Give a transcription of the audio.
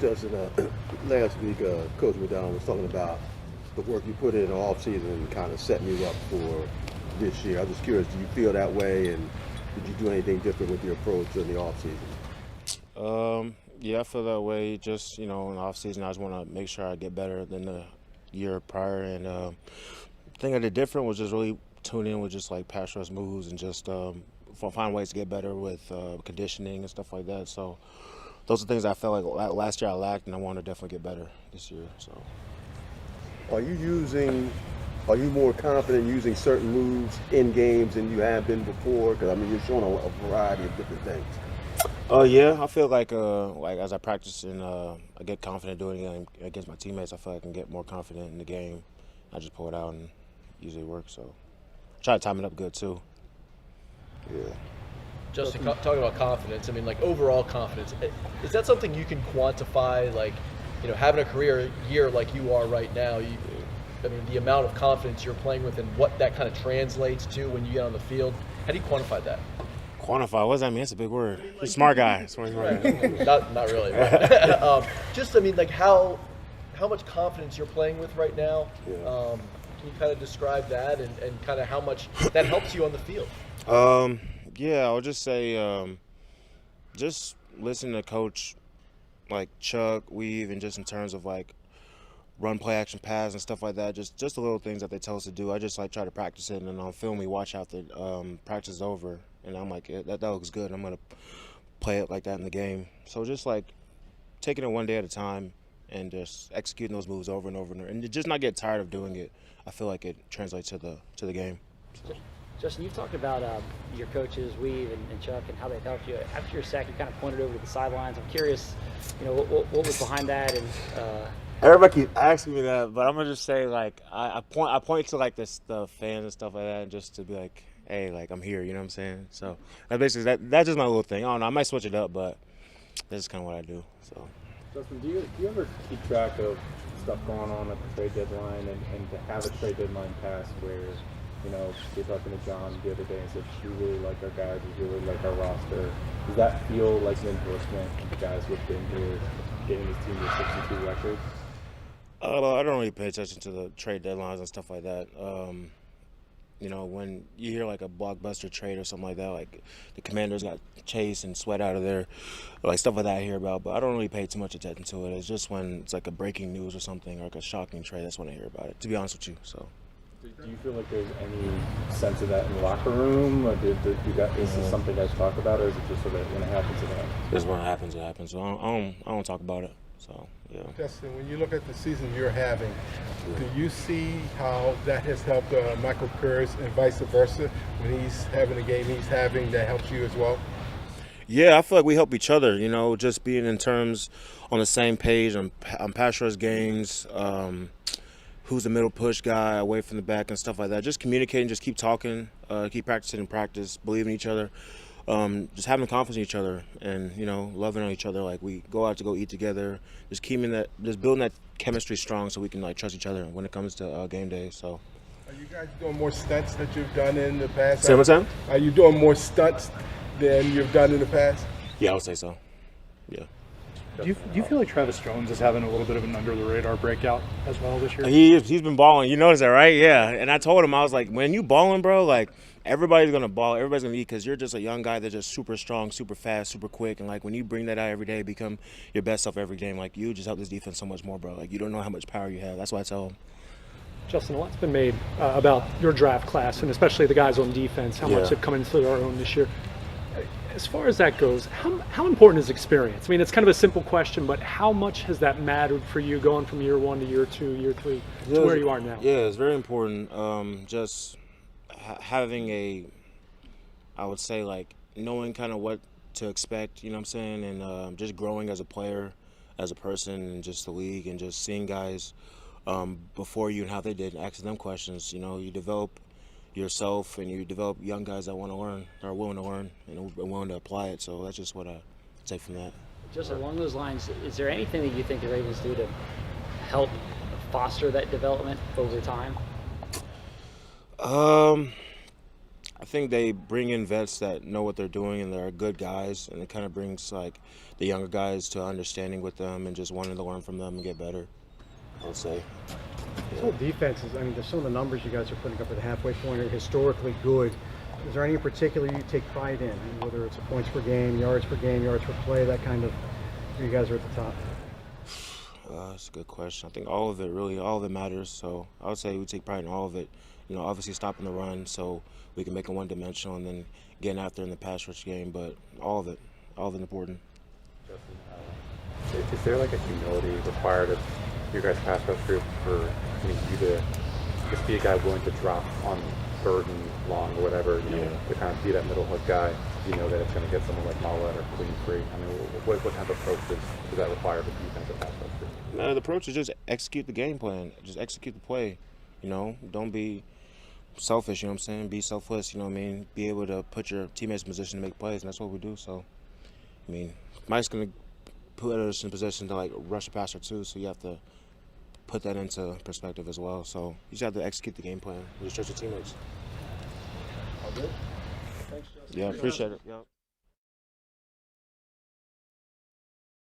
Justin, last week, Coach McDonald was talking about the work you put in the offseason and kind of setting you up for this year. I'm just curious, do you feel that way, and did you do anything different with your approach in the offseason? Yeah, I feel that way. Just, in the offseason, I just want to make sure I get better than the year prior. And the thing I did different was just really tune in with just like pass rush moves and just find ways to get better with conditioning and stuff like that. So those are things I felt like last year I lacked, and I want to definitely get better this year. So, Are you more confident using certain moves in games than you have been before? Because I mean, you're showing a variety of different things. yeah, I feel like as I practice and I get confident doing it against my teammates, I feel like I can get more confident in the game. I just pull it out and usually works. So try to time it up good too. Yeah. Justin, talking about confidence, I mean, like overall confidence, is that something you can quantify? Like, having a career year like you are right now, I mean, the amount of confidence you're playing with and what that kind of translates to when you get on the field. How do you quantify that? Quantify, what does that mean? That's a big word. You're a smart guy. Smart guy. Not really. But, just, I mean, like how much confidence you're playing with right now. Yeah. Can you kind of describe that and kind of how much that helps you on the field? Yeah, I would just say just listen to Coach like Chuck, Weave, and just in terms of like run, play, action, pass, and stuff like that. Just the little things that they tell us to do. I just like try to practice it, and then on film we watch after practice is over, and I'm like, that looks good. I'm gonna play it like that in the game. So just like taking it one day at a time and just executing those moves over and over and just not get tired of doing it. I feel like it translates to the game. So. Justin, you've talked about your coaches, Weave and Chuck, and how they've helped you. After your sack, you kind of pointed over to the sidelines. I'm curious, what was behind that? And everybody keeps asking me that, but I'm gonna just say like I point to like the fans and stuff like that, and just to be like, hey, like I'm here. You know what I'm saying? So that basically that's just my little thing. I don't know. I might switch it up, but this is kind of what I do. So. Justin, do you ever keep track of stuff going on at the trade deadline and to have a trade deadline pass where, you're talking to John the other day and said, we really like our guys, we really like our roster. Does that feel like an endorsement of the guys who have been here, getting this team to 62 records? I don't really pay attention to the trade deadlines and stuff like that. When you hear like a blockbuster trade or something like that, like the Commanders got Chase and Sweat out of there, like stuff like that I hear about, but I don't really pay too much attention to it. It's just when it's like a breaking news or something or like a shocking trade, that's when I hear about it, to be honest with you. So. Do you feel like there's any sense of that in the locker room? Or is this something you guys talk about, or is it just sort of when it happens, it happens? It's when it happens, it happens. So I don't talk about it. So, yeah. Justin, when you look at the season you're having, do you see how that has helped Michael Pierce and vice versa? When he's having the game he's having, that helps you as well? Yeah, I feel like we help each other, just being in terms on the same page on pass rush games, who's the middle push guy away from the back and stuff like that. Just communicating, just keep talking, keep practicing in practice, believing in each other, just having confidence in each other and, loving on each other. Like we go out to go eat together, just building that chemistry strong so we can like trust each other when it comes to game day. So. Are you guys doing more stunts that you've done in the past? Say what time? Are you doing more stunts than you've done in the past? Yeah, I would say so. Yeah. Do you feel like Travis Jones is having a little bit of an under-the-radar breakout as well this year? He's been balling. You notice that, right? Yeah. And I told him, I was like, when you balling, bro, like everybody's going to ball. Everybody's going to eat because you're just a young guy that's just super strong, super fast, super quick. And, like, when you bring that out every day, become your best self every game, like, you just help this defense so much more, bro. Like, you don't know how much power you have. That's why I tell him. Justin, a lot's been made about your draft class and especially the guys on defense, how much they've come into their own this year. As far as that goes, how important is experience? I mean, it's kind of a simple question, but how much has that mattered for you going from year 1 to year 2, year 3 to where you are now? Yeah, it's very important. Just having I would say, like, knowing kind of what to expect, you know what I'm saying, and just growing as a player, as a person, and just the league, and just seeing guys before you and how they did, and asking them questions. You develop yourself and you develop young guys that want to learn, are willing to learn, and are willing to apply it. So that's just what I take from that. Just along those lines, is there anything that you think the Ravens do to help foster that development over time? I think they bring in vets that know what they're doing and they're good guys, and it kind of brings like the younger guys to understanding with them and just wanting to learn from them and get better, I would say. This whole defense is, I mean, some of the numbers you guys are putting up at the halfway point are historically good. Is there any in particular you take pride in, whether it's points per game, yards per play, that kind of, you guys are at the top? That's a good question. I think all of it matters. So I would say we take pride in all of it. You know, obviously stopping the run so we can make it one-dimensional, and then getting after in the pass rush game. But all of it important. Justin, is there like a humility required of your guys' pass rush group for you to just be a guy willing to drop on third and long or whatever, to kind of be that middle hook guy? You know that it's going to get someone like Mollett or Queen free. I mean, what kind of approach does that require for defensive pass rush group? No, the approach is just execute the game plan. Just execute the play. You know, don't be selfish, you know what I'm saying? Be selfless, you know what I mean? Be able to put your teammates in position to make plays, and that's what we do. So, I mean, Mike's going to put us in position to, like, rush a passer too, so you have to put that into perspective as well. So you just have to execute the game plan. Just trust your teammates. All good? Thanks, Justin. Yeah, appreciate it. Yep.